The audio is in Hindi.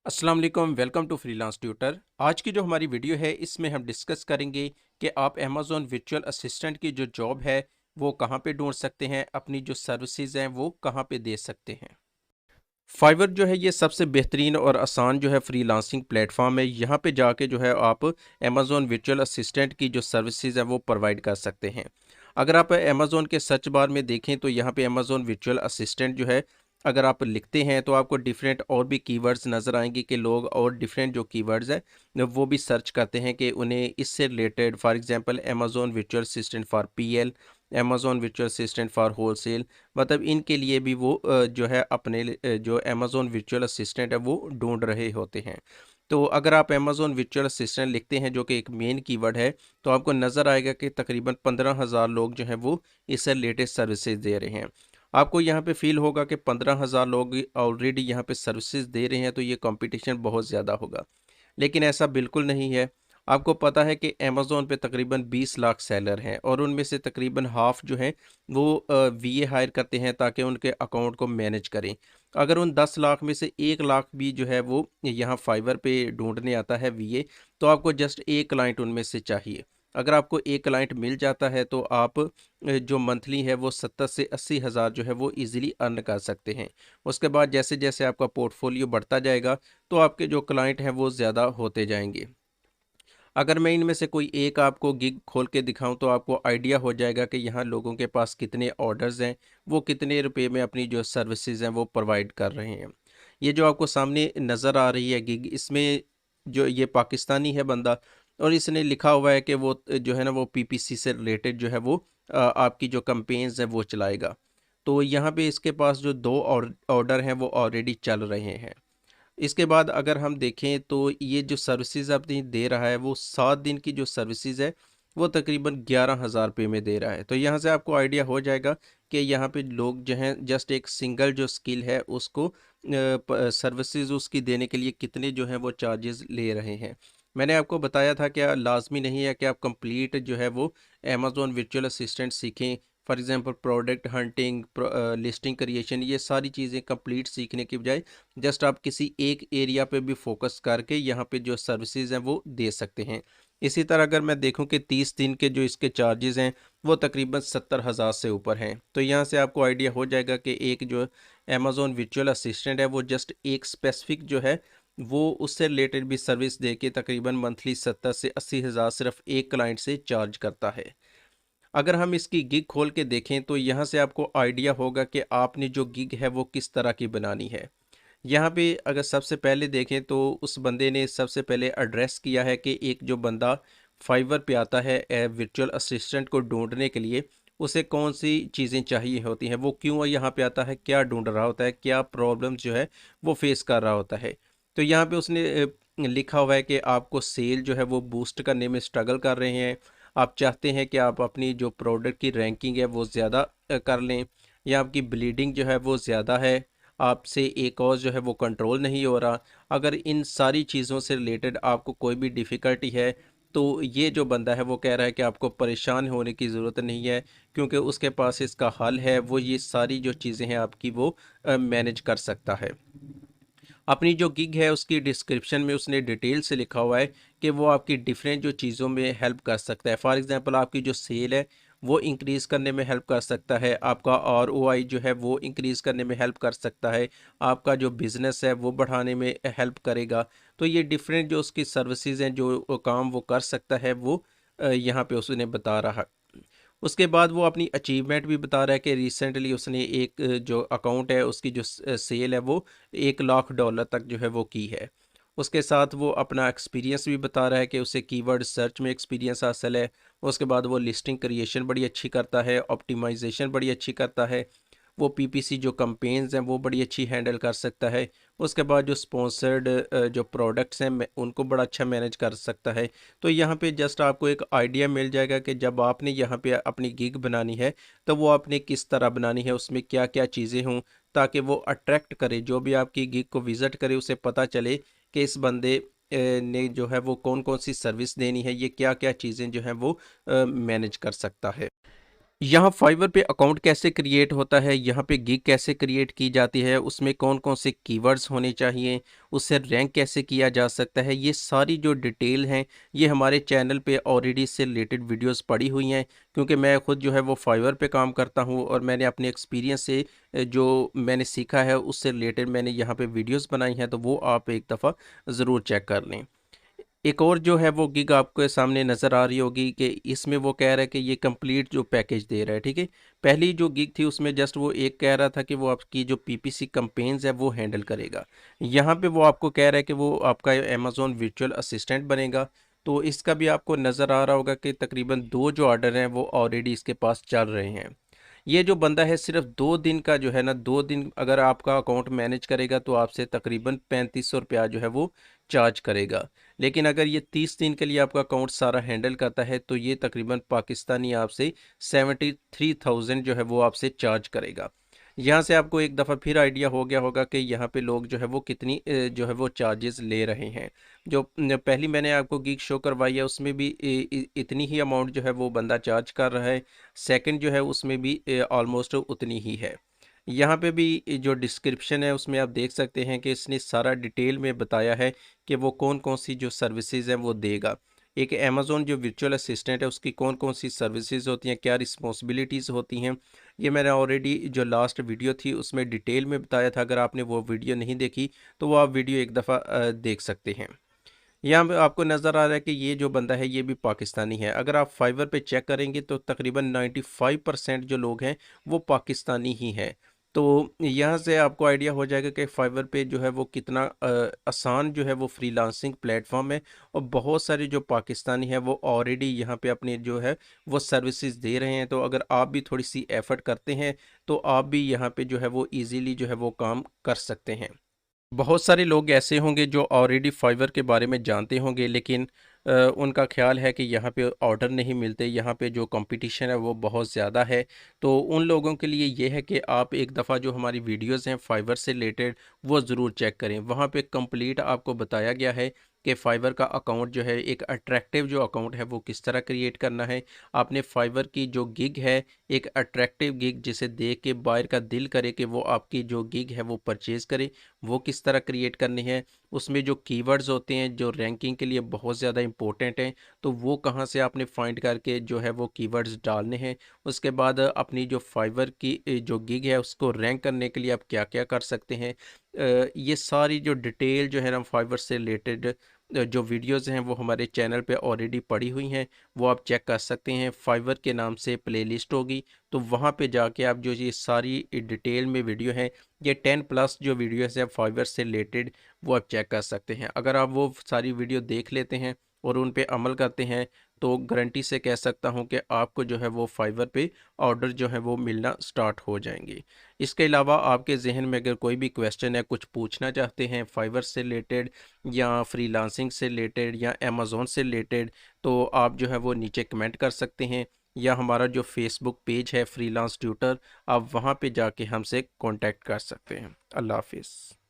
अस्सलाम वालेकुम, वेलकम टू फ्रीलांस ट्यूटर। आज की जो हमारी वीडियो है इसमें हम डिस्कस करेंगे कि आप अमेज़न वर्चुअल असिस्टेंट की जो जॉब है वो कहाँ पे ढूंढ सकते हैं, अपनी जो सर्विसेज हैं वो कहाँ पे दे सकते हैं। फाइवर जो है ये सबसे बेहतरीन और आसान जो है फ्रीलांसिंग प्लेटफॉर्म है। यहाँ पे जाके जो है आप अमेज़न वर्चुअल असिस्टेंट की जो सर्विसेज है वो प्रोवाइड कर सकते हैं। अगर आप अमेज़न के सर्च बार में देखें तो यहाँ पे अमेज़न वर्चुअल असिस्टेंट जो है, अगर आप लिखते हैं तो आपको डिफरेंट और भी कीवर्ड्स नज़र आएंगे कि लोग और डिफरेंट जो कीवर्ड्स हैं वो भी सर्च करते हैं कि उन्हें इससे related, for example Amazon virtual assistant for PL, Amazon virtual assistant for wholesale, मतलब इनके लिए भी वो जो है अपने जो अमेज़न वर्चुअल असिस्टेंट है वो ढूंढ रहे होते हैं। तो अगर आप अमेज़न वर्चुअल असिस्टेंट लिखते हैं जो कि एक मेन कीवर्ड है, तो आपको नज़र आएगा कि तकरीबन 15,000 लोग जो हैं वो इससे रिलेटेड सर्विसेज दे रहे हैं। आपको यहाँ पे फील होगा कि 15,000 लोग ऑलरेडी यहाँ पे सर्विसेज दे रहे हैं तो ये कंपटीशन बहुत ज़्यादा होगा, लेकिन ऐसा बिल्कुल नहीं है। आपको पता है कि अमेज़न पे तकरीबन 20 लाख सेलर हैं और उनमें से तकरीबन हाफ़ जो हैं वो वीए हायर करते हैं ताकि उनके अकाउंट को मैनेज करें। अगर उन 10 लाख में से 1 लाख भी जो है वो यहाँ फाइवर पे ढूँढने आता है वीए, तो आपको जस्ट 1 क्लाइंट उनमें से चाहिए। अगर आपको 1 क्लाइंट मिल जाता है तो आप जो मंथली है वो 70 से 80 हज़ार जो है वो ईज़िली अर्न कर सकते हैं। उसके बाद जैसे-जैसे आपका पोर्टफोलियो बढ़ता जाएगा तो आपके जो क्लाइंट हैं वो ज़्यादा होते जाएँगे। अगर मैं इनमें से कोई एक आपको गिग खोल के दिखाऊं तो आपको आइडिया हो जाएगा कि यहाँ लोगों के पास कितने ऑर्डर्स हैं, वो कितने रुपए में अपनी जो सर्विसेज हैं वो प्रोवाइड कर रहे हैं। ये जो आपको सामने नज़र आ रही है गिग, इसमें जो ये पाकिस्तानी है बंदा और इसने लिखा हुआ है कि वो जो है ना वो पीपीसी से रिलेटेड जो है वो आपकी जो कंपेन्स हैं वो चलाएगा। तो यहाँ पे इसके पास जो 2 ऑर्डर हैं वो ऑलरेडी चल रहे हैं। इसके बाद अगर हम देखें तो ये जो सर्विसेज अपनी दे रहा है वो 7 दिन की जो सर्विसेज है वो तकरीबन 11,000 रुपये में दे रहा है। तो यहाँ से आपको आइडिया हो जाएगा कि यहाँ पे लोग जो हैं जस्ट एक सिंगल जो स्किल है उसको सर्विसेज उसकी देने के लिए कितने जो हैं वो चार्जेस ले रहे हैं। मैंने आपको बताया था कि लाजमी नहीं है कि आप कंप्लीट जो है वो अमेज़न वर्चुअल असिस्टेंट सीखें। For example product hunting, listing creation, ये सारी चीज़ें कंप्लीट सीखने की बजाय जस्ट आप किसी एक एरिया पे भी फोकस करके यहाँ पे जो सर्विसेज हैं वो दे सकते हैं। इसी तरह अगर मैं देखूं कि 30 दिन के जो इसके चार्जेस हैं वो तकरीबन 70,000 से ऊपर हैं, तो यहाँ से आपको आइडिया हो जाएगा कि एक जो अमेज़न वर्चुअल असिस्टेंट है वो जस्ट एक स्पेसिफिक जो है वो उससे रिलेटेड भी सर्विस दे के तकरीबन मंथली 70 से 80,000 सिर्फ एक क्लाइंट से चार्ज करता है। अगर हम इसकी गिग खोल के देखें तो यहाँ से आपको आइडिया होगा कि आपने जो गिग है वो किस तरह की बनानी है। यहाँ पे अगर सबसे पहले देखें तो उस बंदे ने सबसे पहले एड्रेस किया है कि एक जो बंदा फाइवर पे आता है वर्चुअल असिस्टेंट को ढूंढने के लिए, उसे कौन सी चीज़ें चाहिए होती हैं, वो क्यों यहाँ पे आता है, क्या ढूंढ रहा होता है, क्या प्रॉब्लम जो है वो फेस कर रहा होता है। तो यहाँ पे उसने लिखा हुआ है कि आपको सेल जो है वो बूस्ट करने में स्ट्रगल कर रहे हैं, आप चाहते हैं कि आप अपनी जो प्रोडक्ट की रैंकिंग है वो ज़्यादा कर लें, या आपकी ब्लीडिंग जो है वो ज़्यादा है, आपसे एक और जो है वो कंट्रोल नहीं हो रहा। अगर इन सारी चीज़ों से रिलेटेड आपको कोई भी डिफ़िकल्टी है तो ये जो बंदा है वो कह रहा है कि आपको परेशान होने की ज़रूरत नहीं है, क्योंकि उसके पास इसका हल है, वो ये सारी जो चीज़ें हैं आपकी वो मैनेज कर सकता है। अपनी जो गिग है उसकी डिस्क्रिप्शन में उसने डिटेल से लिखा हुआ है कि वो आपकी डिफरेंट जो चीज़ों में हेल्प कर सकता है। फॉर एग्जांपल आपकी जो सेल है वो इंक्रीज़ करने में हेल्प कर सकता है, आपका आरओआई जो है वो इंक्रीज़ करने में हेल्प कर सकता है, आपका जो बिज़नेस है वो बढ़ाने में हेल्प करेगा। तो ये डिफरेंट जो उसकी सर्विसेज हैं जो काम वो कर सकता है वो यहाँ पे उसने बता रहा। उसके बाद वो अपनी अचीवमेंट भी बता रहा है कि रिसेंटली उसने एक जो अकाउंट है उसकी जो सेल है वो $1 लाख तक जो है वो की है। उसके साथ वो अपना एक्सपीरियंस भी बता रहा है कि उसे कीवर्ड सर्च में एक्सपीरियंस हासिल है। उसके बाद वो लिस्टिंग क्रिएशन बड़ी अच्छी करता है, ऑप्टिमाइजेशन बड़ी अच्छी करता है, वो पीपीसी जो कंपेन्स हैं वो बड़ी अच्छी हैंडल कर सकता है। उसके बाद जो स्पॉन्सर्ड जो प्रोडक्ट्स हैं उनको बड़ा अच्छा मैनेज कर सकता है। तो यहाँ पे जस्ट आपको एक आइडिया मिल जाएगा कि जब आपने यहाँ पे अपनी गिग बनानी है तो वो आपने किस तरह बनानी है, उसमें क्या क्या चीज़ें हों ताकि वो अट्रैक्ट करे, जो भी आपकी गिग को विज़िट करे उसे पता चले कि इस बंदे ने जो है वो कौन कौन सी सर्विस देनी है, ये क्या क्या चीज़ें जो हैं वो मैनेज कर सकता है। यहाँ फाइवर पे अकाउंट कैसे क्रिएट होता है, यहाँ पे गिग कैसे क्रिएट की जाती है, उसमें कौन कौन से कीवर्ड्स होने चाहिए, उससे रैंक कैसे किया जा सकता है, ये सारी जो डिटेल हैं ये हमारे चैनल पे ऑलरेडी इससे रिलेटेड वीडियोस पड़ी हुई हैं। क्योंकि मैं खुद जो है वो फाइवर पे काम करता हूँ और मैंने अपने एक्सपीरियंस से जो मैंने सीखा है उससे रिलेटेड मैंने यहाँ पे वीडियोस बनाई हैं, तो वो आप एक दफ़ा ज़रूर चेक कर लें। एक और जो है वो गिग आपके सामने नज़र आ रही होगी कि इसमें वो कह रहा है कि ये कंप्लीट जो पैकेज दे रहा है, ठीक है। पहली जो गिग थी उसमें जस्ट वो एक कह रहा था कि वो आपकी जो पीपीसी कैंपेन्स है वो हैंडल करेगा। यहाँ पे वो आपको कह रहा है कि वो आपका अमेज़न वर्चुअल असिस्टेंट बनेगा। तो इसका भी आपको नज़र आ रहा होगा कि तकरीबन 2 जो ऑर्डर हैं वो ऑलरेडी इसके पास चल रहे हैं। ये जो बंदा है सिर्फ 2 दिन का जो है ना, 2 दिन अगर आपका अकाउंट मैनेज करेगा तो आपसे तकरीबन 3500 रुपया जो है वो चार्ज करेगा। लेकिन अगर ये 30 दिन के लिए आपका अकाउंट सारा हैंडल करता है तो ये तकरीबन पाकिस्तानी आपसे 73,000 जो है वो आपसे चार्ज करेगा। यहाँ से आपको एक दफ़ा फिर आइडिया हो गया होगा कि यहाँ पे लोग जो है वो कितनी जो है वो चार्जेस ले रहे हैं। जो पहली मैंने आपको गिग शो करवाई है उसमें भी इतनी ही अमाउंट जो है वो बंदा चार्ज कर रहा है। सेकंड जो है उसमें भी ऑलमोस्ट उतनी ही है। यहाँ पे भी जो डिस्क्रिप्शन है उसमें आप देख सकते हैं कि इसने सारा डिटेल में बताया है कि वो कौन कौन सी जो सर्विसेज हैं वो देगा। एक अमेज़ॉन जो वर्चुअल असिस्टेंट है उसकी कौन कौन सी सर्विसेज होती हैं, क्या रिस्पॉन्सिबिलिटीज़ होती हैं, ये मैंने ऑलरेडी जो लास्ट वीडियो थी उसमें डिटेल में बताया था। अगर आपने वो वीडियो नहीं देखी तो वो आप वीडियो एक दफ़ा देख सकते हैं। यहाँ पे आपको नज़र आ रहा है कि ये जो बंदा है ये भी पाकिस्तानी है। अगर आप फाइवर पे चेक करेंगे तो तकरीबन 95% जो लोग हैं वो पाकिस्तानी ही हैं। तो यहाँ से आपको आइडिया हो जाएगा कि फाइवर पे जो है वो कितना आसान जो है वो फ्रीलांसिंग प्लेटफॉर्म है। और बहुत सारे जो पाकिस्तानी हैं वो ऑलरेडी यहाँ पे अपने जो है वो सर्विसेज दे रहे हैं। तो अगर आप भी थोड़ी सी एफर्ट करते हैं तो आप भी यहाँ पे जो है वो ईज़िली जो है वो काम कर सकते हैं। बहुत सारे लोग ऐसे होंगे जो ऑलरेडी फाइवर के बारे में जानते होंगे, लेकिन उनका ख्याल है कि यहाँ पे ऑर्डर नहीं मिलते, यहाँ पे जो कंपटीशन है वो बहुत ज़्यादा है। तो उन लोगों के लिए ये है कि आप एक दफ़ा जो हमारी वीडियोस हैं फाइवर से रिलेटेड वो ज़रूर चेक करें। वहाँ पे कंप्लीट आपको बताया गया है कि फाइवर का अकाउंट जो है एक अट्रैक्टिव जो अकाउंट है वो किस तरह क्रिएट करना है। आपने फाइवर की जो गिग है, एक अट्रैक्टिव गिग जिसे देख के बायर का दिल करे कि वो आपकी जो गिग है वो परचेज़ करे, वो किस तरह क्रिएट करनी है। उसमें जो कीवर्ड्स होते हैं जो रैंकिंग के लिए बहुत ज़्यादा इंपॉर्टेंट हैं, तो वो कहाँ से आपने फाइंड करके जो है वो कीवर्ड्स डालने हैं। उसके बाद अपनी जो फाइवर की जो गिग है उसको रैंक करने के लिए आप क्या क्या कर सकते हैं। ये सारी जो डिटेल जो है ना फाइवर से रिलेटेड जो वीडियोस हैं वो हमारे चैनल पे ऑलरेडी पड़ी हुई हैं, वो आप चेक कर सकते हैं। फाइवर के नाम से प्लेलिस्ट होगी, तो वहाँ पे जाके आप जो ये सारी डिटेल में वीडियो हैं, ये 10+ जो वीडियोस हैं फाइवर से रिलेटेड, वो आप चेक कर सकते हैं। अगर आप वो सारी वीडियो देख लेते हैं और उन पे अमल करते हैं तो गारंटी से कह सकता हूँ कि आपको जो है वो फाइवर पे ऑर्डर जो है वो मिलना स्टार्ट हो जाएंगे। इसके अलावा आपके जहन में अगर कोई भी क्वेश्चन है, कुछ पूछना चाहते हैं फाइवर से रिलेटेड या फ्रीलांसिंग से रिलेटेड या अमेज़ॉन से रिलेटेड, तो आप जो है वो नीचे कमेंट कर सकते हैं। या हमारा जो फेसबुक पेज है फ्रीलांस ट्यूटर, आप वहाँ पे जाके हमसे कांटेक्ट कर सकते हैं। अल्लाह हाफिज़।